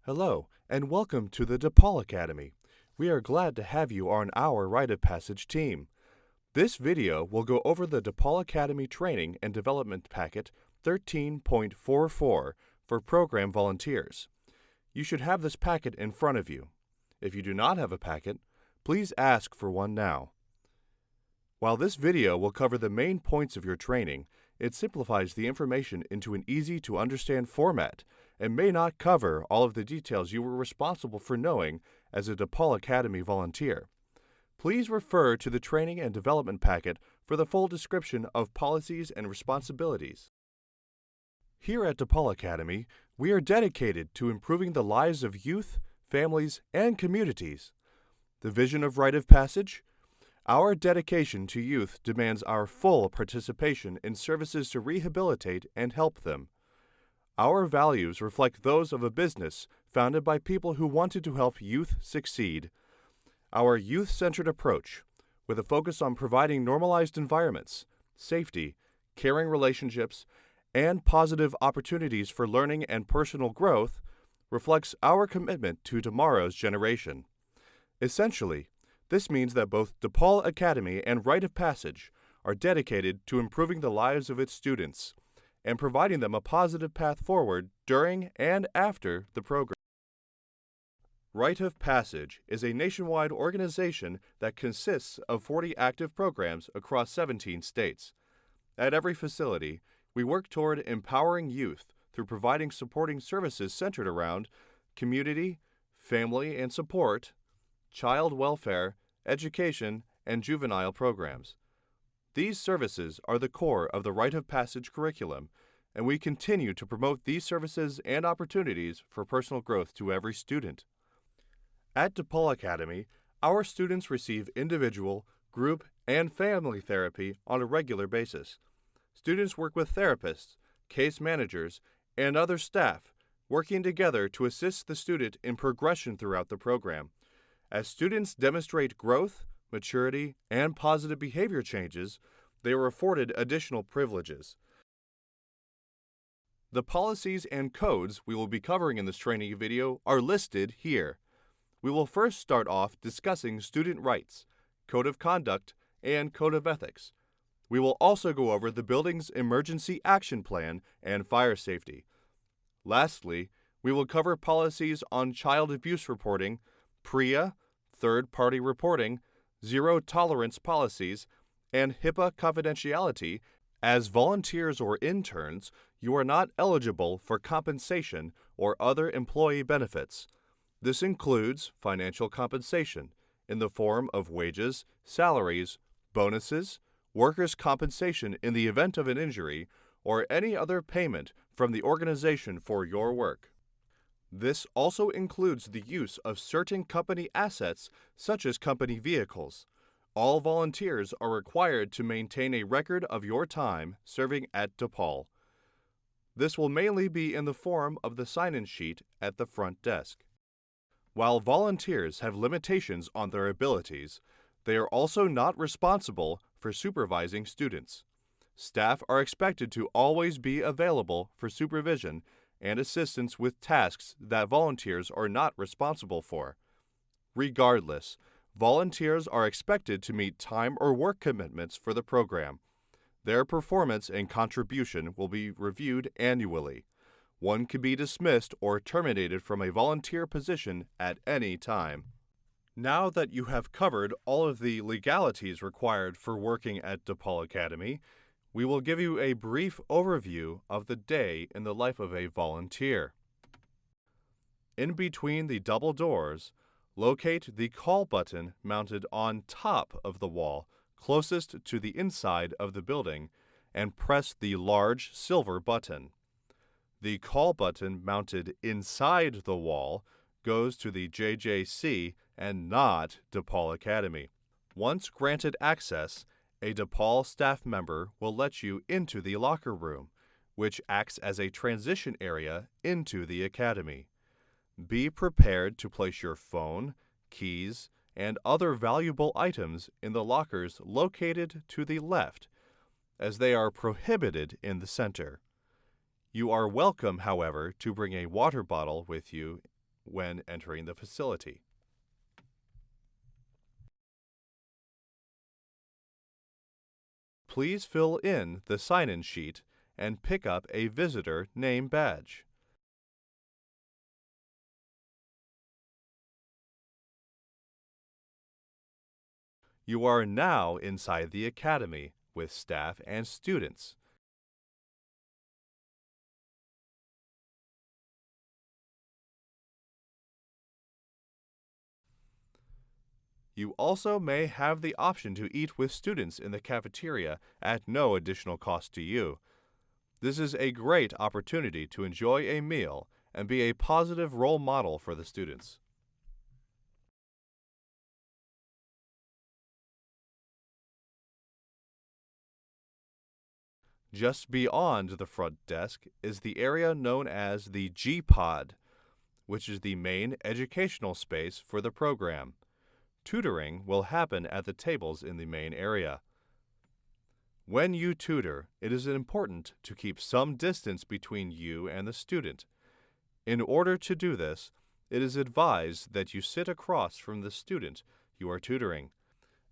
Hello, and welcome to the DePaul Academy. We are glad to have you on our Rite of Passage team. This video will go over the DePaul Academy Training and Development Packet 13.44 for program volunteers. You should have this packet in front of you. If you do not have a packet, please ask for one now. While this video will cover the main points of your training, it simplifies the information into an easy-to-understand format and may not cover all of the details you were responsible for knowing as a DePaul Academy volunteer. Please refer to the Training and Development Packet for the full description of policies and responsibilities. Here at DePaul Academy, we are dedicated to improving the lives of youth, families, and communities. The vision of Rite of Passage? Our dedication to youth demands our full participation in services to rehabilitate and help them. Our values reflect those of a business founded by people who wanted to help youth succeed. Our youth-centered approach, with a focus on providing normalized environments, safety, caring relationships, and positive opportunities for learning and personal growth, reflects our commitment to tomorrow's generation. Essentially, this means that both DePaul Academy and Rite of Passage are dedicated to improving the lives of its students and providing them a positive path forward during and after the program. Rite of Passage is a nationwide organization that consists of 40 active programs across 17 states. At every facility, we work toward empowering youth through providing supporting services centered around community, family and support, child welfare, education, and juvenile programs. These services are the core of the Rite of Passage curriculum, and we continue to promote these services and opportunities for personal growth to every student. At DePaul Academy, our students receive individual, group, and family therapy on a regular basis. Students work with therapists, case managers, and other staff, working together to assist the student in progression throughout the program. As students demonstrate growth, maturity, and positive behavior changes, they are afforded additional privileges. The policies and codes we will be covering in this training video are listed here. We will first start off discussing student rights, code of conduct, and code of ethics. We will also go over the building's emergency action plan and fire safety. Lastly, we will cover policies on child abuse reporting, PREA, third-party reporting, zero-tolerance policies, and HIPAA confidentiality. As volunteers or interns, you are not eligible for compensation or other employee benefits. This includes financial compensation in the form of wages, salaries, bonuses, workers' compensation in the event of an injury, or any other payment from the organization for your work. This also includes the use of certain company assets, such as company vehicles. All volunteers are required to maintain a record of your time serving at DePaul. This will mainly be in the form of the sign-in sheet at the front desk. While volunteers have limitations on their abilities, they are also not responsible for supervising students. Staff are expected to always be available for supervision and assistance with tasks that volunteers are not responsible for. Regardless, volunteers are expected to meet time or work commitments for the program. Their performance and contribution will be reviewed annually. One can be dismissed or terminated from a volunteer position at any time. Now that you have covered all of the legalities required for working at DePaul Academy, we will give you a brief overview of the day in the life of a volunteer. In between the double doors, locate the call button mounted on top of the wall closest to the inside of the building and press the large silver button. The call button mounted inside the wall goes to the JJC and not DePaul Academy. Once granted access, a DePaul staff member will let you into the locker room, which acts as a transition area into the academy. Be prepared to place your phone, keys, and other valuable items in the lockers located to the left, as they are prohibited in the center. You are welcome, however, to bring a water bottle with you when entering the facility. Please fill in the sign-in sheet and pick up a visitor name badge. You are now inside the academy with staff and students. You also may have the option to eat with students in the cafeteria at no additional cost to you. This is a great opportunity to enjoy a meal and be a positive role model for the students. Just beyond the front desk is the area known as the G-Pod, which is the main educational space for the program. Tutoring will happen at the tables in the main area. When you tutor, it is important to keep some distance between you and the student. In order to do this, it is advised that you sit across from the student you are tutoring.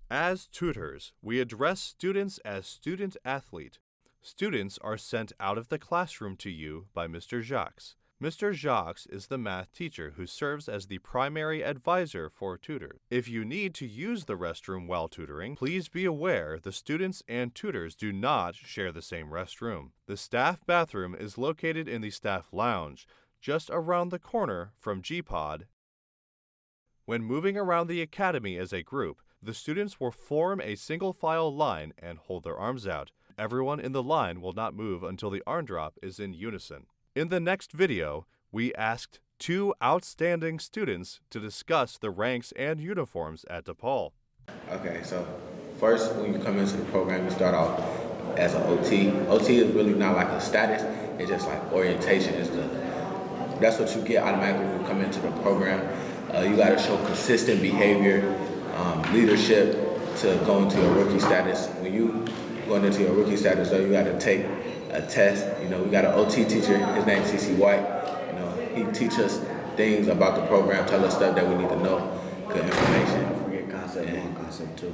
As tutors, we address students as student-athlete. Students are sent out of the classroom to you by Mr. Jacques. Mr. Jacques is the math teacher who serves as the primary advisor for tutors. If you need to use the restroom while tutoring, please be aware the students and tutors do not share the same restroom. The staff bathroom is located in the staff lounge, just around the corner from G-Pod. When moving around the academy as a group, the students will form a single file line and hold their arms out. Everyone in the line will not move until the arm drop is in unison. In the next video, we asked 2 outstanding students to discuss the ranks and uniforms at DePaul. Okay, so first when you come into the program, you start off as an OT. OT is really not like a status, it's just like orientation. That's what you get automatically when you come into the program. You got to show consistent behavior, leadership to go into your rookie status. When you going into your rookie status, though, you got to take a test. You know, we got an OT teacher, his name's CC White. You know, he teaches us things about the program, tell us stuff that we need to know, good information. Don't forget concept 1, concept 2.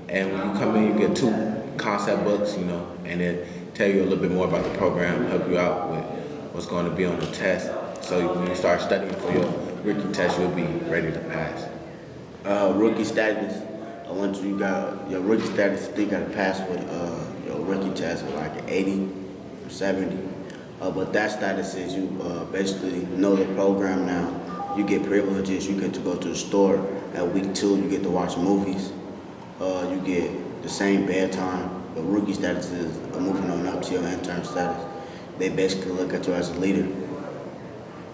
And when you come in, you get 2 concept books, you know, and then tell you a little bit more about the program, help you out with what's going to be on the test. So when you start studying for your rookie test, you'll be ready to pass. Rookie status. Once you got your rookie status, you got to pass with your rookie test with like an 80 or 70. But that status is you basically know the program now. You get privileges. You get to go to the store at week 2. You get to watch movies. You get the same bedtime. But rookie status is moving on up to your intern status. They basically look at you as a leader.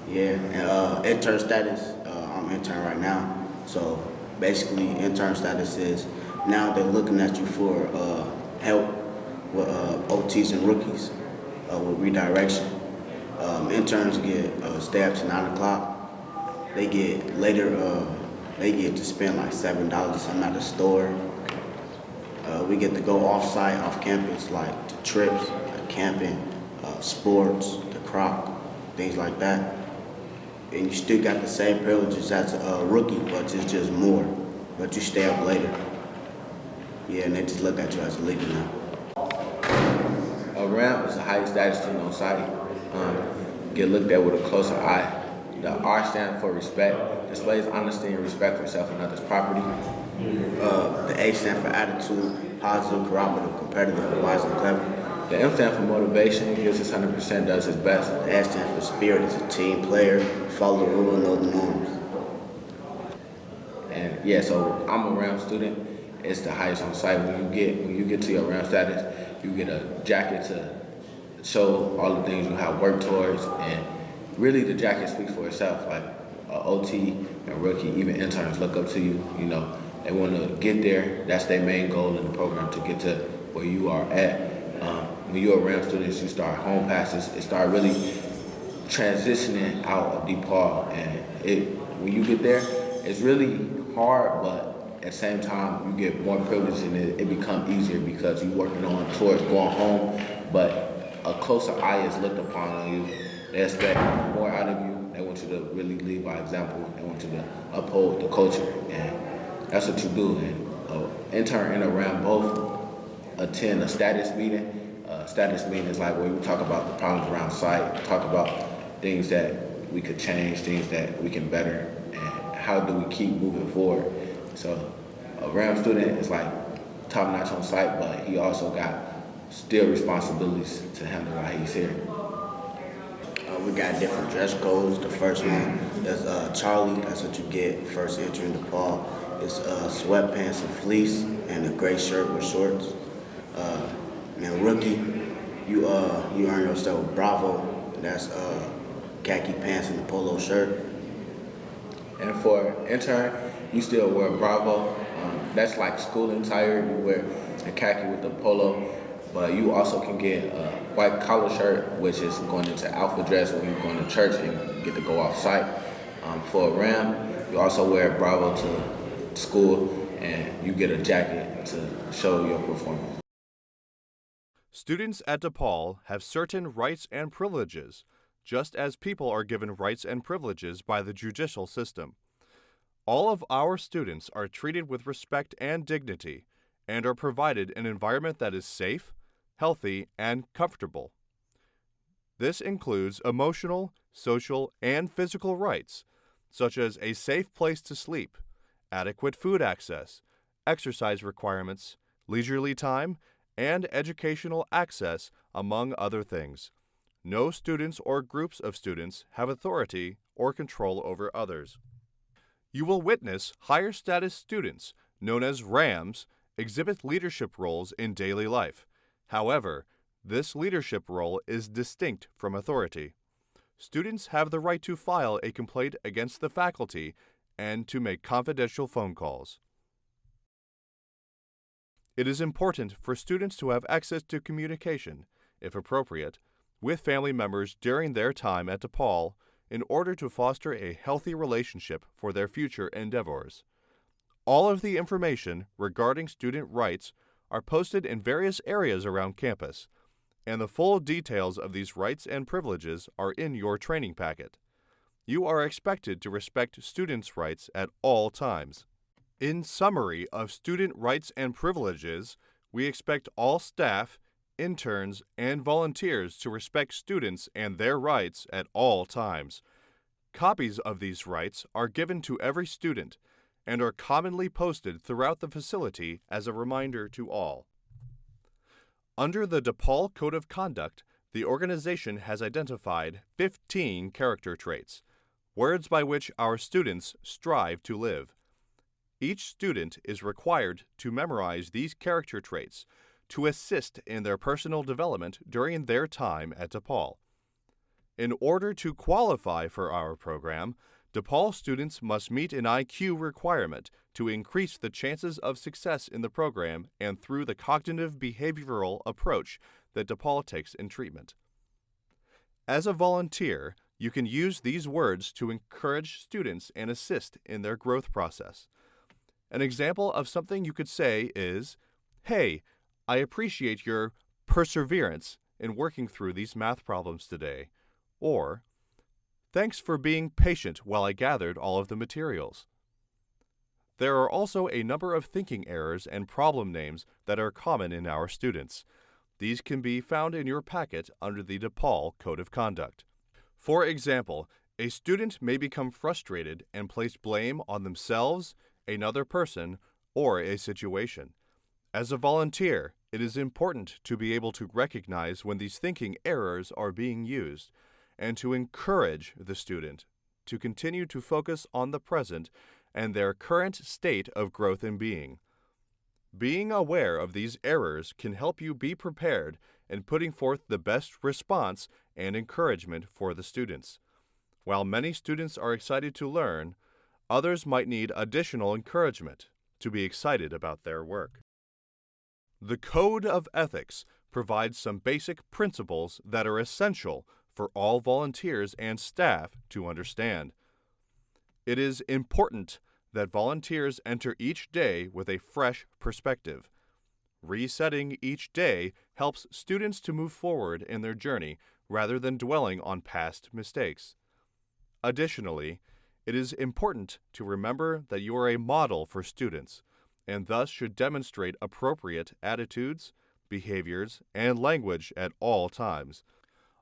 Yeah, and intern status, I'm intern right now. So basically, intern status is now they're looking at you for help with OTs and rookies with redirection. Interns get stay up to 9 o'clock. They get later. They get to spend like $7 something at the store. We get to go off-site, off-campus, like to trips, like camping, sports, the crop, things like that. And you still got the same privileges as a rookie, but it's just more. But you stay up later. Yeah, and they just look at you as a leader now. A ramp is the highest status student on site. Get looked at with a closer eye. The R stands for respect. Displays honesty and respect for self and others' property. The A stands for attitude, positive, cooperative, competitive, wise, and clever. The M stands for motivation, gives his 100%, does his best. The S stands for spirit, is a team player, follow the rule, know the norms. And yeah, so I'm a RAM student. It's the highest on site. When you get to your RAM status, you get a jacket to show all the things you have worked towards, and really the jacket speaks for itself. Like OT and rookie, even interns look up to you. You know, they want to get there. That's their main goal in the program, to get to where you are at. When you're a RAM student, you start home passes. It start really transitioning out of DePaul, and when you get there, it's really hard, but at the same time, you get more privilege, and it becomes easier because you're working on towards going home. But a closer eye is looked upon on you. They expect more out of you. They want you to really lead by example. They want you to uphold the culture, and that's what you do. And intern and a RAM both attend a status meeting. Status meeting is like where we talk about the problems around site, talk about things that we could change, things that we can better, and how do we keep moving forward. So a RAM student is like top notch on site, but he also got still responsibilities to handle while he's here. We got different dress codes. The first one is Charlie. That's what you get first entering DePaul. It's sweatpants and fleece and a gray shirt with shorts. And rookie, you earn yourself Bravo. That's khaki pants and a polo shirt. And for intern, you still wear Bravo. That's like school attire. You wear the khaki with the polo, but you also can get a white collar shirt, which is going into alpha dress when you're going to church and get to go off site. For a RAM, you also wear Bravo to school, and you get a jacket to show your performance. Students at DePaul have certain rights and privileges, just as people are given rights and privileges by the judicial system. All of our students are treated with respect and dignity, and are provided an environment that is safe, healthy, and comfortable. This includes emotional, social, and physical rights, such as a safe place to sleep, adequate food access, exercise requirements, leisurely time, and educational access, among other things. No students or groups of students have authority or control over others. You will witness higher status students, known as RAMs, exhibit leadership roles in daily life. However, this leadership role is distinct from authority. Students have the right to file a complaint against the faculty and to make confidential phone calls. It is important for students to have access to communication, if appropriate, with family members during their time at DePaul in order to foster a healthy relationship for their future endeavors. All of the information regarding student rights are posted in various areas around campus, and the full details of these rights and privileges are in your training packet. You are expected to respect students' rights at all times. In summary of student rights and privileges, we expect all staff, interns, and volunteers to respect students and their rights at all times. Copies of these rights are given to every student and are commonly posted throughout the facility as a reminder to all. Under the DePaul Code of Conduct, the organization has identified 15 character traits, words by which our students strive to live. Each student is required to memorize these character traits to assist in their personal development during their time at DePaul. In order to qualify for our program, DePaul students must meet an IQ requirement to increase the chances of success in the program and through the cognitive behavioral approach that DePaul takes in treatment. As a volunteer, you can use these words to encourage students and assist in their growth process. An example of something you could say is, "Hey, I appreciate your perseverance in working through these math problems today," or "Thanks for being patient while I gathered all of the materials." There are also a number of thinking errors and problem names that are common in our students. These can be found in your packet under the DePaul Code of Conduct. For example, a student may become frustrated and place blame on themselves, another person, or a situation. As a volunteer, it is important to be able to recognize when these thinking errors are being used and to encourage the student to continue to focus on the present and their current state of growth and being. Being aware of these errors can help you be prepared in putting forth the best response and encouragement for the students. While many students are excited to learn, others might need additional encouragement to be excited about their work. The Code of Ethics provides some basic principles that are essential for all volunteers and staff to understand. It is important that volunteers enter each day with a fresh perspective. Resetting each day helps students to move forward in their journey rather than dwelling on past mistakes. Additionally, it is important to remember that you are a model for students and thus should demonstrate appropriate attitudes, behaviors, and language at all times.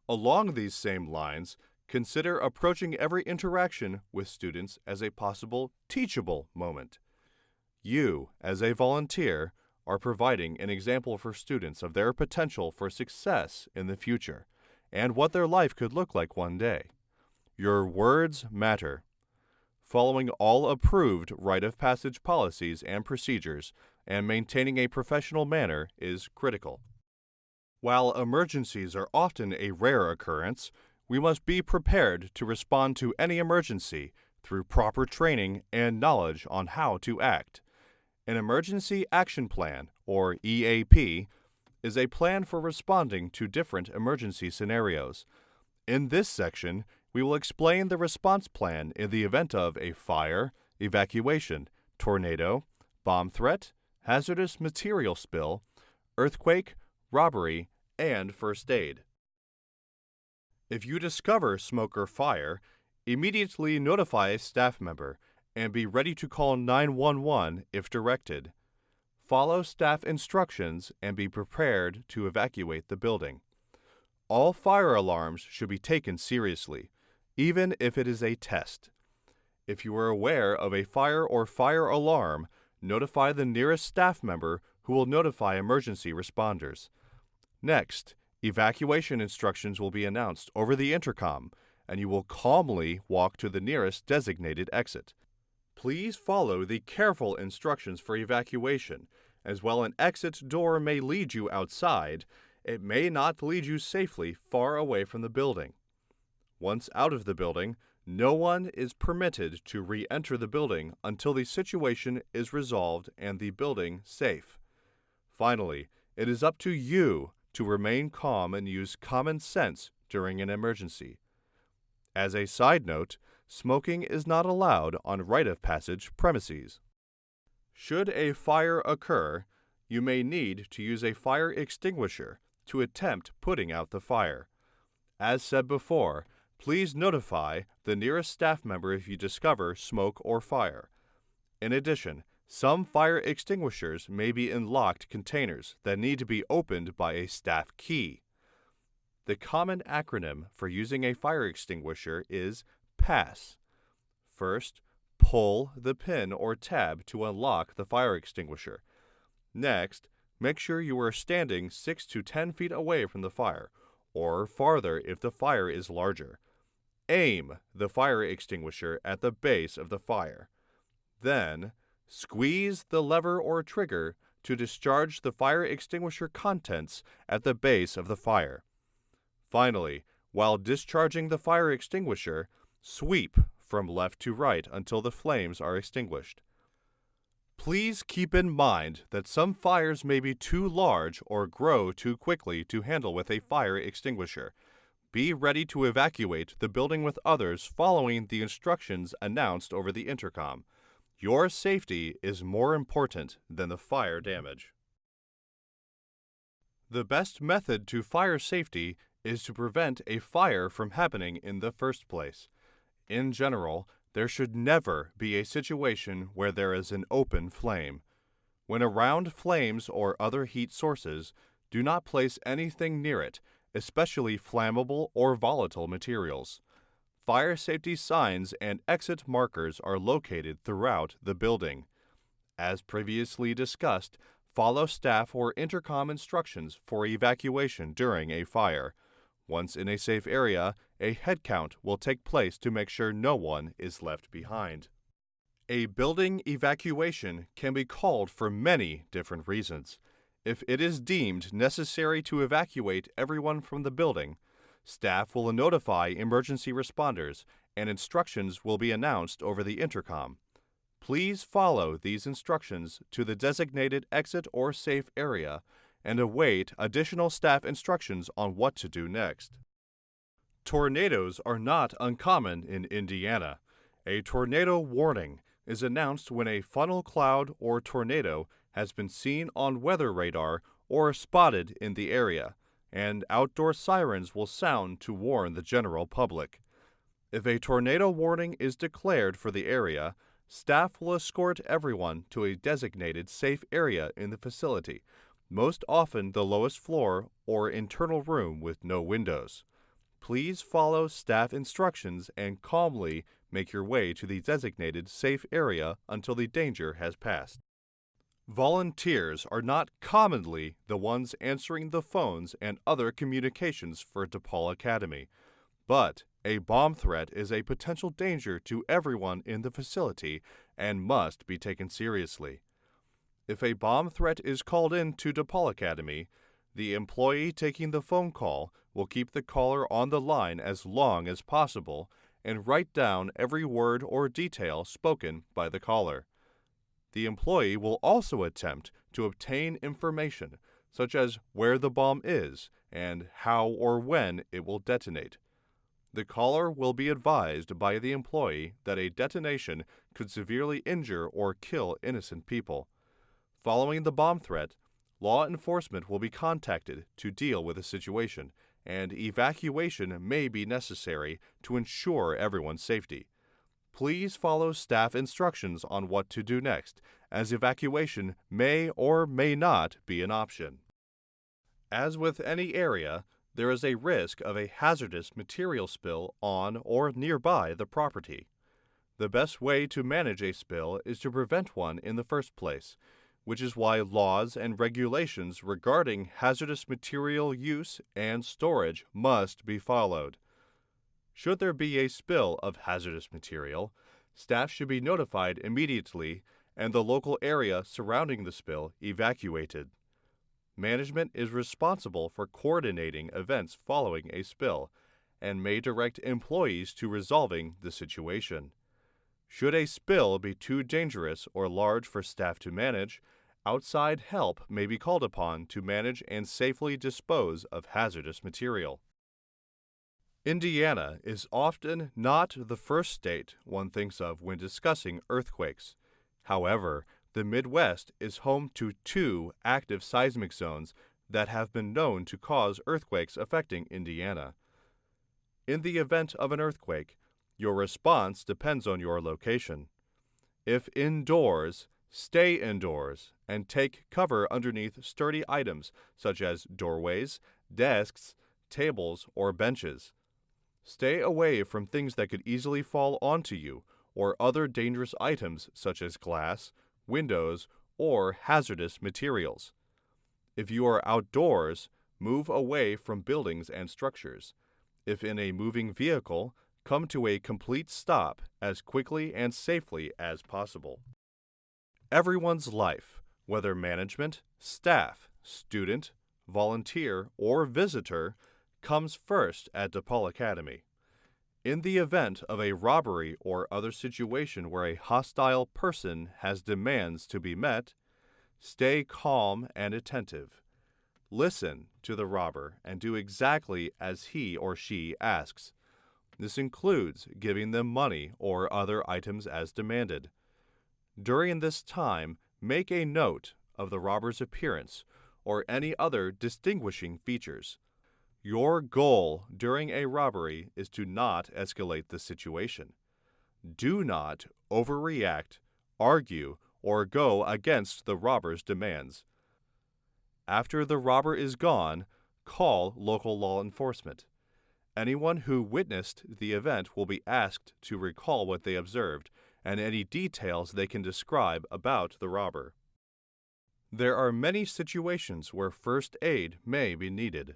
Along these same lines, consider approaching every interaction with students as a possible teachable moment. You, as a volunteer, are providing an example for students of their potential for success in the future and what their life could look like one day. Your words matter. Following all approved rite of passage policies and procedures and maintaining a professional manner is critical. While emergencies are often a rare occurrence, we must be prepared to respond to any emergency through proper training and knowledge on how to act. An Emergency Action Plan, or EAP, is a plan for responding to different emergency scenarios. In this section, we will explain the response plan in the event of a fire, evacuation, tornado, bomb threat, hazardous material spill, earthquake, robbery, and first aid. If you discover smoke or fire, immediately notify a staff member and be ready to call 911 if directed. Follow staff instructions and be prepared to evacuate the building. All fire alarms should be taken seriously, even if it is a test. If you are aware of a fire or fire alarm, notify the nearest staff member who will notify emergency responders. Next, evacuation instructions will be announced over the intercom, and you will calmly walk to the nearest designated exit. Please follow the careful instructions for evacuation, as while an exit door may lead you outside, it may not lead you safely far away from the building. Once out of the building, no one is permitted to re-enter the building until the situation is resolved and the building safe. Finally, it is up to you to remain calm and use common sense during an emergency. As a side note, smoking is not allowed on rite of passage premises. Should a fire occur, you may need to use a fire extinguisher to attempt putting out the fire. As said before, please notify the nearest staff member if you discover smoke or fire. In addition, some fire extinguishers may be in locked containers that need to be opened by a staff key. The common acronym for using a fire extinguisher is PASS. First, pull the pin or tab to unlock the fire extinguisher. Next, make sure you are standing 6 to 10 feet away from the fire, or farther if the fire is larger. Aim the fire extinguisher at the base of the fire. Then, squeeze the lever or trigger to discharge the fire extinguisher contents at the base of the fire. Finally, while discharging the fire extinguisher, sweep from left to right until the flames are extinguished. Please keep in mind that some fires may be too large or grow too quickly to handle with a fire extinguisher. Be ready to evacuate the building with others following the instructions announced over the intercom. Your safety is more important than the fire damage. The best method to fire safety is to prevent a fire from happening in the first place. In general, there should never be a situation where there is an open flame. When around flames or other heat sources, do not place anything near it, especially flammable or volatile materials. Fire safety signs and exit markers are located throughout the building. As previously discussed, follow staff or intercom instructions for evacuation during a fire. Once in a safe area, a head count will take place to make sure no one is left behind. A building evacuation can be called for many different reasons. If it is deemed necessary to evacuate everyone from the building, staff will notify emergency responders and instructions will be announced over the intercom. Please follow these instructions to the designated exit or safe area and await additional staff instructions on what to do next. Tornadoes are not uncommon in Indiana. A tornado warning is announced when a funnel cloud or tornado has been seen on weather radar or spotted in the area, and outdoor sirens will sound to warn the general public. If a tornado warning is declared for the area, staff will escort everyone to a designated safe area in the facility, most often the lowest floor or internal room with no windows. Please follow staff instructions and calmly make your way to the designated safe area until the danger has passed. Volunteers are not commonly the ones answering the phones and other communications for DePaul Academy, but a bomb threat is a potential danger to everyone in the facility and must be taken seriously. If a bomb threat is called in to DePaul Academy, the employee taking the phone call will keep the caller on the line as long as possible and write down every word or detail spoken by the caller. The employee will also attempt to obtain information, such as where the bomb is and how or when it will detonate. The caller will be advised by the employee that a detonation could severely injure or kill innocent people. Following the bomb threat, law enforcement will be contacted to deal with the situation, and evacuation may be necessary to ensure everyone's safety. Please follow staff instructions on what to do next, as evacuation may or may not be an option. As with any area, there is a risk of a hazardous material spill on or nearby the property. The best way to manage a spill is to prevent one in the first place, which is why laws and regulations regarding hazardous material use and storage must be followed. Should there be a spill of hazardous material, staff should be notified immediately and the local area surrounding the spill evacuated. Management is responsible for coordinating events following a spill and may direct employees to resolving the situation. Should a spill be too dangerous or large for staff to manage, outside help may be called upon to manage and safely dispose of hazardous material. Indiana is often not the first state one thinks of when discussing earthquakes. However, the Midwest is home to 2 active seismic zones that have been known to cause earthquakes affecting Indiana. In the event of an earthquake, your response depends on your location. If indoors, stay indoors and take cover underneath sturdy items such as doorways, desks, tables, or benches. Stay away from things that could easily fall onto you or other dangerous items such as glass, windows, or hazardous materials. If you are outdoors, move away from buildings and structures. If in a moving vehicle, come to a complete stop as quickly and safely as possible. Everyone's life, whether management, staff, student, volunteer, or visitor, comes first at DePaul Academy. In the event of a robbery or other situation where a hostile person has demands to be met, stay calm and attentive. Listen to the robber and do exactly as he or she asks. This includes giving them money or other items as demanded. During this time, make a note of the robber's appearance or any other distinguishing features. Your goal during a robbery is to not escalate the situation. Do not overreact, argue, or go against the robber's demands. After the robber is gone, call local law enforcement. Anyone who witnessed the event will be asked to recall what they observed and any details they can describe about the robber. There are many situations where first aid may be needed.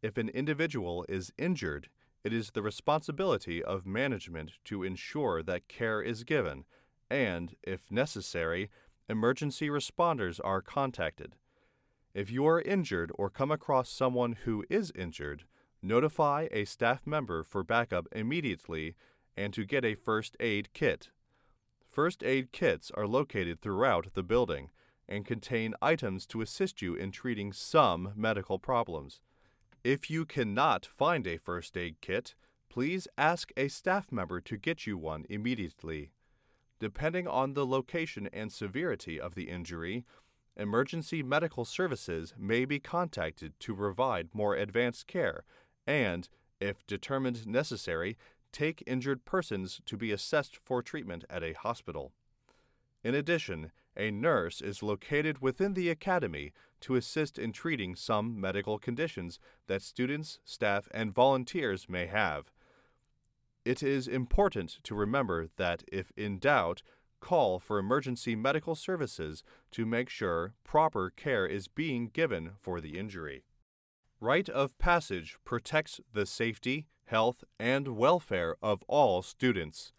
If an individual is injured, it is the responsibility of management to ensure that care is given and, if necessary, emergency responders are contacted. If you are injured or come across someone who is injured, notify a staff member for backup immediately and to get a first aid kit. First aid kits are located throughout the building and contain items to assist you in treating some medical problems. If you cannot find a first aid kit, please ask a staff member to get you one immediately. Depending on the location and severity of the injury, emergency medical services may be contacted to provide more advanced care and, if determined necessary, take injured persons to be assessed for treatment at a hospital. In addition, a nurse is located within the academy to assist in treating some medical conditions that students, staff, and volunteers may have. It is important to remember that if in doubt, call for emergency medical services to make sure proper care is being given for the injury. Rite of passage protects the safety, health, and welfare of all students.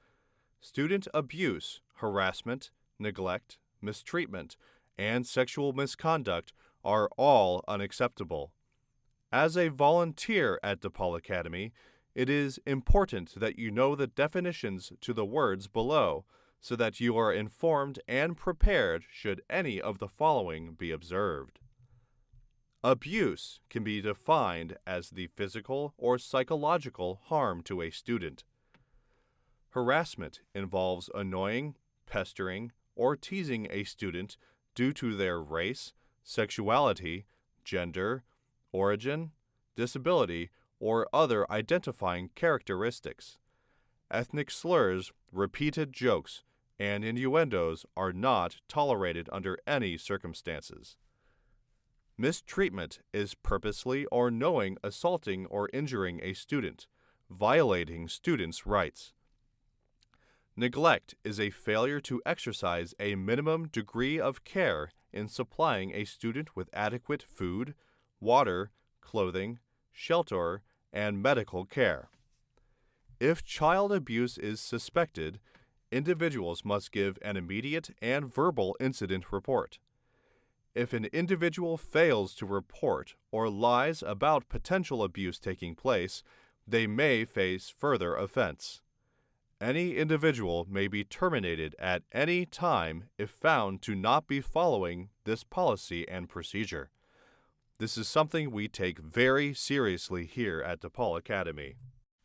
Student abuse, harassment, neglect, mistreatment, and sexual misconduct are all unacceptable. As a volunteer at DePaul Academy, it is important that you know the definitions to the words below so that you are informed and prepared should any of the following be observed. Abuse can be defined as the physical or psychological harm to a student. Harassment involves annoying, pestering, or teasing a student due to their race, sexuality, gender, origin, disability, or other identifying characteristics. Ethnic slurs, repeated jokes, and innuendos are not tolerated under any circumstances. Mistreatment is purposely or knowing assaulting or injuring a student, violating students' rights. Neglect is a failure to exercise a minimum degree of care in supplying a student with adequate food, water, clothing, shelter, and medical care. If child abuse is suspected, individuals must give an immediate and verbal incident report. If an individual fails to report or lies about potential abuse taking place, they may face further offense. Any individual may be terminated at any time if found to not be following this policy and procedure. This is something we take very seriously here at DePaul Academy.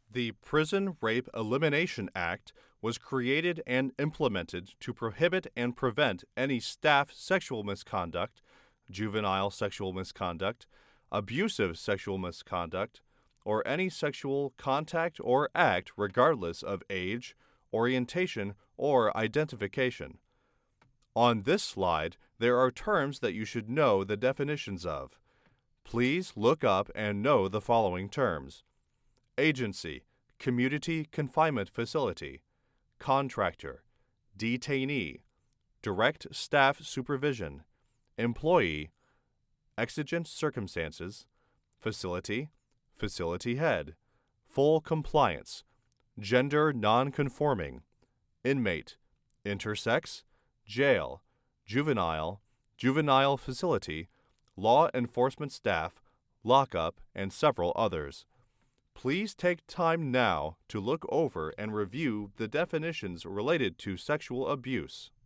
The Prison Rape Elimination Act was created and implemented to prohibit and prevent any staff sexual misconduct, juvenile sexual misconduct, abusive sexual misconduct, or any sexual contact or act regardless of age, orientation, or identification. On this slide, there are terms that you should know the definitions of. Please look up and know the following terms: agency, community confinement facility, contractor, detainee, direct staff supervision, employee, exigent circumstances, facility, facility head, full compliance, gender non-conforming, inmate, intersex, jail, juvenile, juvenile facility, law enforcement staff, lockup, and several others. Please take time now to look over and review the definitions related to sexual abuse.